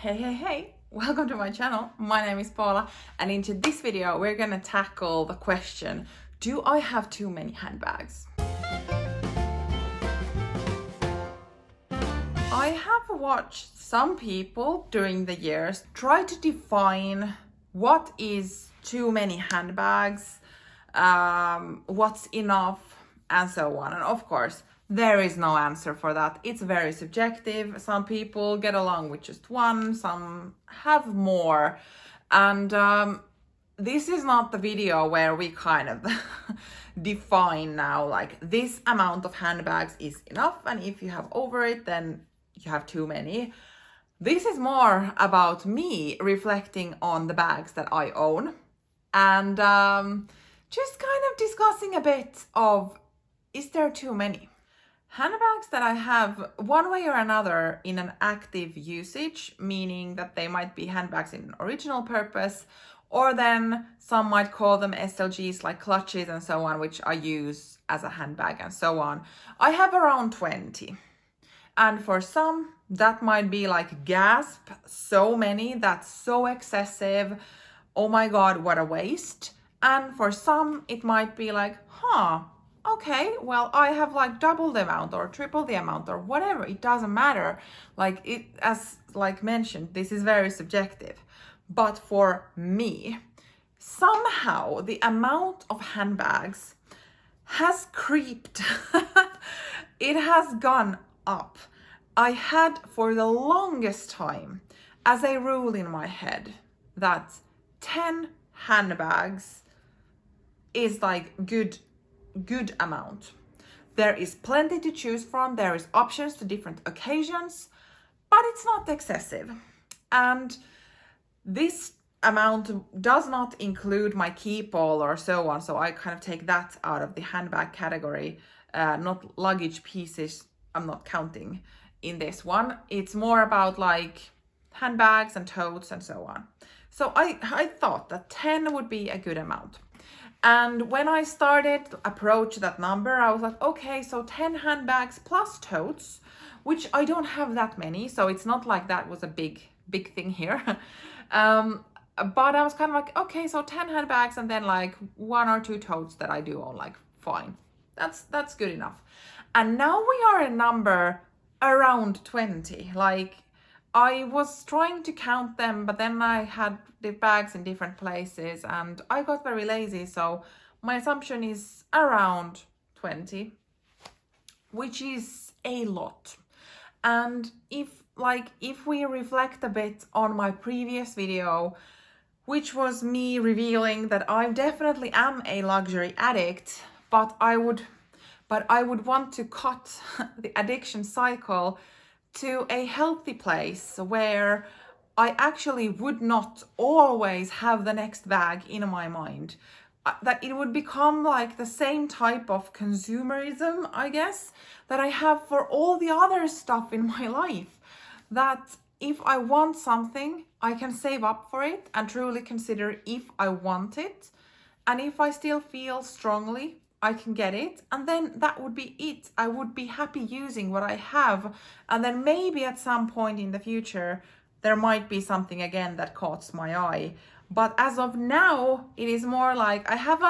Hey, welcome to my channel. My name is Paula, and into this video we're gonna tackle the question, do I have too many handbags? I have watched some people during the years try to define what is too many handbags, what's enough, and so on. And of course, there is no answer for that. It's very subjective. Some people get along with just one, some have more. And this is not the video where we kind of define now, like this amount of handbags is enough. And if you have over it, then you have too many. This is more about me reflecting on the bags that I own and just kind of discussing a bit of, is there too many? Handbags that I have one way or another in an active usage, meaning that they might be handbags in original purpose, or then some might call them SLGs like clutches and so on, which I use as a handbag and so on. I have around 20. And for some, that might be like, gasp, so many, that's so excessive. Oh my God, what a waste. And for some, it might be like, okay, well, I have like double the amount or triple the amount or whatever. It doesn't matter. Like it, as like mentioned, this is very subjective. But for me, somehow the amount of handbags has creeped. It has gone up. I had for the longest time as a rule in my head that 10 handbags is like good amount. There is plenty to choose from. There is options to different occasions, but it's not excessive. And this amount does not include my keepall or so on. So I kind of take that out of the handbag category. Not luggage pieces, I'm not counting in this one. It's more about like handbags and totes and so on. So I thought that 10 would be a good amount. And when I started to approach that number, I was like, okay, so 10 handbags plus totes, which I don't have that many. So it's not like that was a big thing here. But I was kind of like, okay, so 10 handbags and then like 1 or 2 totes that I do own, like fine. That's good enough. And now we are a number around 20. Like I was trying to count them, but then I had the bags in different places and I got very lazy. So my assumption is around 20, which is a lot. And if we reflect a bit on my previous video, which was me revealing that I definitely am a luxury addict, but I would want to cut the addiction cycle to a healthy place where I actually would not always have the next bag in my mind. That it would become like the same type of consumerism, I guess, that I have for all the other stuff in my life. That if I want something, I can save up for it and truly consider if I want it. And if I still feel strongly, I can get it, and then that would be it. I would be happy using what I have, and then maybe at some point in the future there might be something again that caught my eye. But as of now, it is more like I have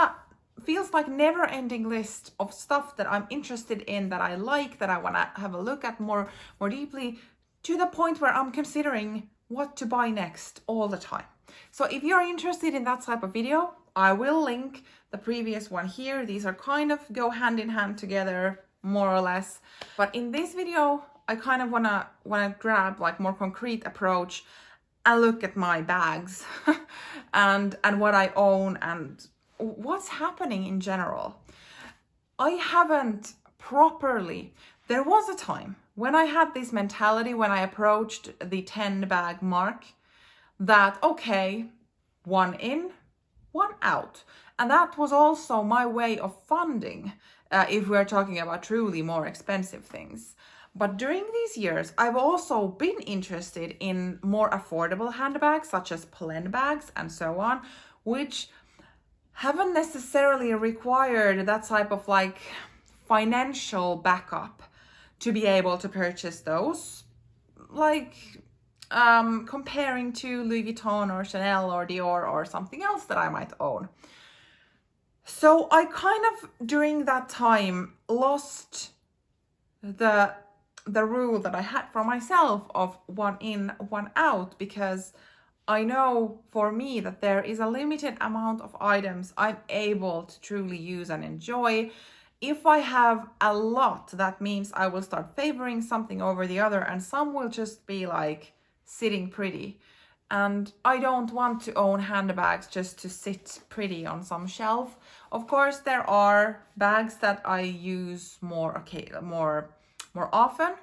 feels like never-ending list of stuff that I'm interested in, that I like, that I want to have a look at more deeply, to the point where I'm considering what to buy next all the time. So if you're interested in that type of video, I will link the previous one here. These are kind of go hand in hand together, more or less. But in this video, I kind of wanna grab like more concrete approach and look at my bags and what I own and what's happening in general. I haven't properly. There was a time when I had this mentality when I approached the 10 bag mark that, okay, 1 in, 1 out. And that was also my way of funding, if we're talking about truly more expensive things. But during these years, I've also been interested in more affordable handbags, such as Plen bags and so on, which haven't necessarily required that type of like financial backup to be able to purchase those. Like comparing to Louis Vuitton or Chanel or Dior or something else that I might own. So I kind of, during that time, lost the rule that I had for myself of one in, one out, because I know for me that there is a limited amount of items I'm able to truly use and enjoy. If I have a lot, that means I will start favoring something over the other, and some will just be like sitting pretty. And I don't want to own handbags just to sit pretty on some shelf. Of course, there are bags that I use more often,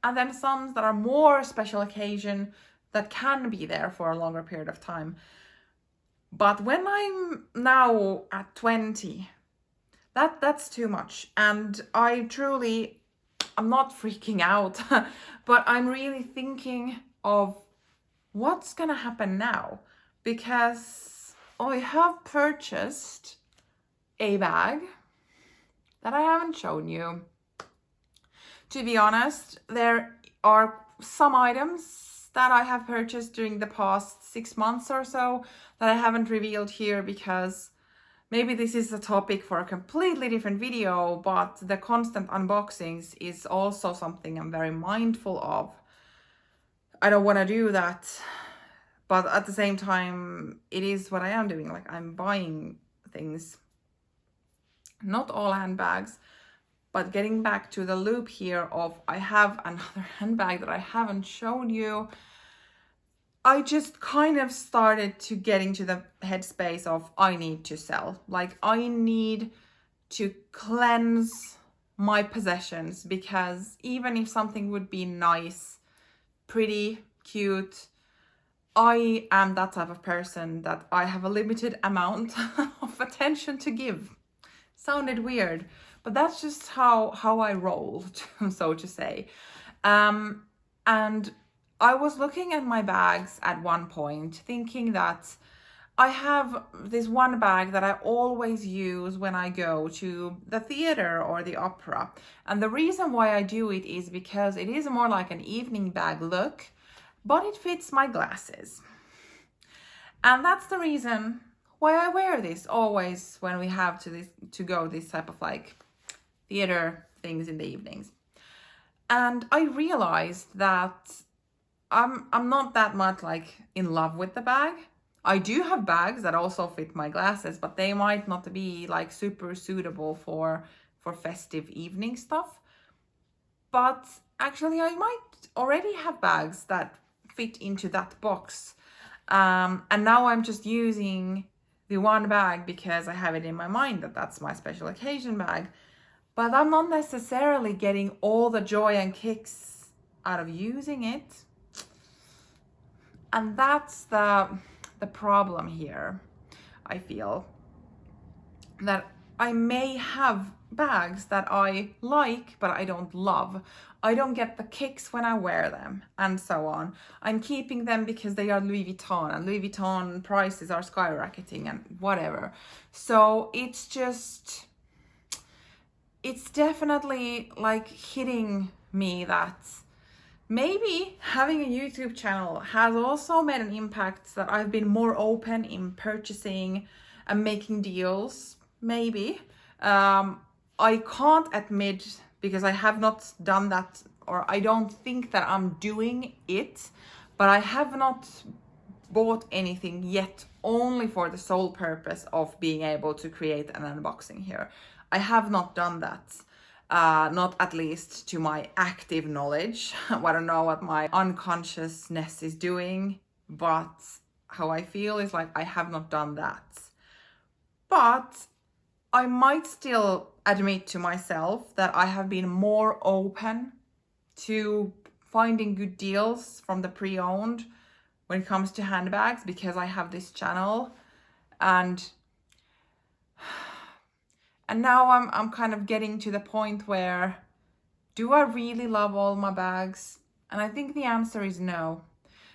and then some that are more special occasion that can be there for a longer period of time. But when I'm now at 20, that's too much. And I'm not freaking out, but I'm really thinking of what's gonna happen now, because I have purchased a bag that I haven't shown you. To be honest, there are some items that I have purchased during the past 6 months or so that I haven't revealed here, because maybe this is a topic for a completely different video, but the constant unboxings is also something I'm very mindful of. I don't want to do that, but at the same time, it is what I am doing. Like, I'm buying things, not all handbags, but getting back to the loop here of I have another handbag that I haven't shown you. I just kind of started to get into the headspace of I need to sell. Like, I need to cleanse my possessions, because even if something would be nice, pretty, cute, I am that type of person that I have a limited amount of attention to give. Sounded weird, but that's just how I roll, so to say. And I was looking at my bags at one point, thinking that I have this one bag that I always use when I go to the theater or the opera. And the reason why I do it is because it is more like an evening bag look, but it fits my glasses. And that's the reason why I wear this always when we have to go this type of like theater things in the evenings. And I realized that I'm not that much like in love with the bag. I do have bags that also fit my glasses, but they might not be like super suitable for festive evening stuff. But actually, I might already have bags that fit into that box. And now I'm just using the one bag because I have it in my mind that that's my special occasion bag. But I'm not necessarily getting all the joy and kicks out of using it. And that's the problem here. I feel that I may have bags that I like, but I don't love. I don't get the kicks when I wear them, and so on. I'm keeping them because they are Louis Vuitton, and Louis Vuitton prices are skyrocketing and whatever. So it's definitely like hitting me that maybe having a YouTube channel has also made an impact, that I've been more open in purchasing and making deals, maybe. I can't admit, because I have not done that, or I don't think that I'm doing it, but I have not bought anything yet, only for the sole purpose of being able to create an unboxing here. I have not done that. Not at least to my active knowledge. I don't know what my unconsciousness is doing, but how I feel is like I have not done that. But I might still admit to myself that I have been more open to finding good deals from the pre-owned when it comes to handbags, because I have this channel, and now I'm kind of getting to the point where, do I really love all my bags? And I think the answer is no.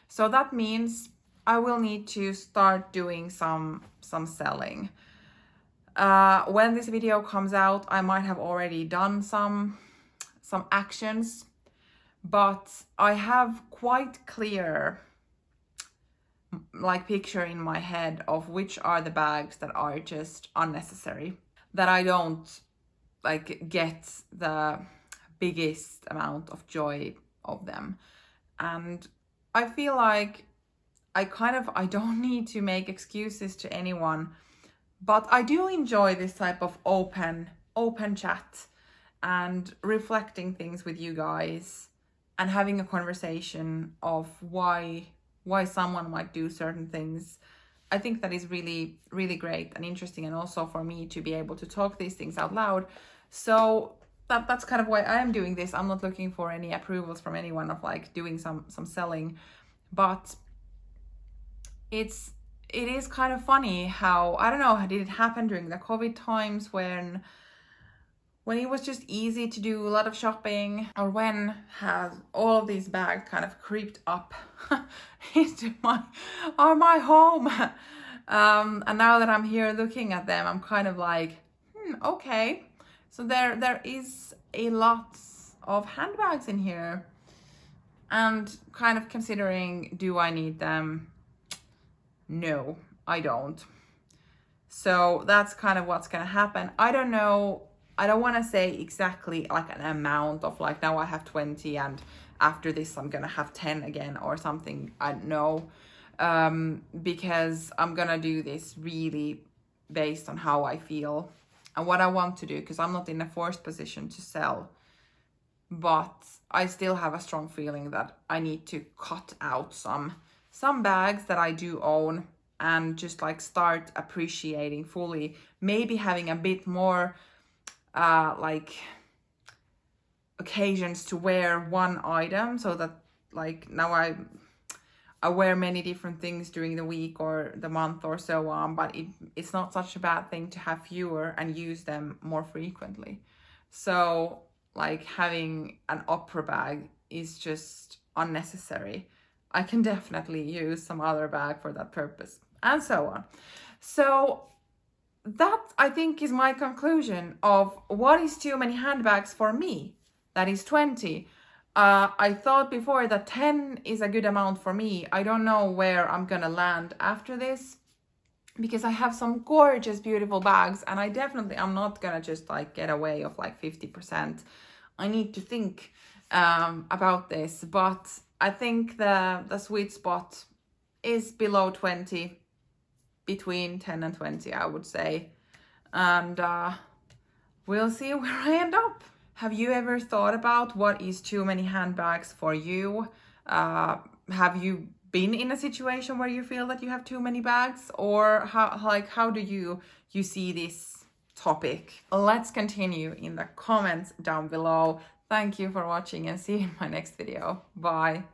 So that means I will need to start doing some selling. When this video comes out, I might have already done some actions, but I have quite clear like picture in my head of which are the bags that are just unnecessary, that I don't like get the biggest amount of joy of them. And I feel like I don't need to make excuses to anyone, but I do enjoy this type of open chat and reflecting things with you guys and having a conversation of why someone might do certain things. I think that is really, really great and interesting, and also for me to be able to talk these things out loud. So that's kind of why I am doing this. I'm not looking for any approvals from anyone of like doing some selling, but it is kind of funny how, I don't know, did it happen during the COVID times when it was just easy to do a lot of shopping, or when has all of these bags kind of creeped up into my home. And now that I'm here looking at them, I'm kind of like, okay. So there is a lot of handbags in here, and kind of considering, do I need them? No, I don't. So that's kind of what's gonna happen. I don't know. I don't want to say exactly like an amount of like, now I have 20 and after this I'm gonna have 10 again or something. I don't know, because I'm gonna do this really based on how I feel and what I want to do, because I'm not in a forced position to sell, but I still have a strong feeling that I need to cut out some bags that I do own and just like start appreciating fully, maybe having a bit more like occasions to wear one item, so that like now I wear many different things during the week or the month or so on, but it's not such a bad thing to have fewer and use them more frequently. So like having an opera bag is just unnecessary. I can definitely use some other bag for that purpose, and so on. So that, I think, is my conclusion of what is too many handbags for me. That is 20. I thought before that 10 is a good amount for me. I don't know where I'm gonna land after this, because I have some gorgeous, beautiful bags, and I'm not gonna just like get away of like 50%. I need to think about this, but I think the sweet spot is below 20, between 10 and 20, I would say. And we'll see where I end up. Have you ever thought about what is too many handbags for you? Have you been in a situation where you feel that you have too many bags? Or how do you see this topic? Let's continue in the comments down below. Thank you for watching, and see you in my next video. Bye.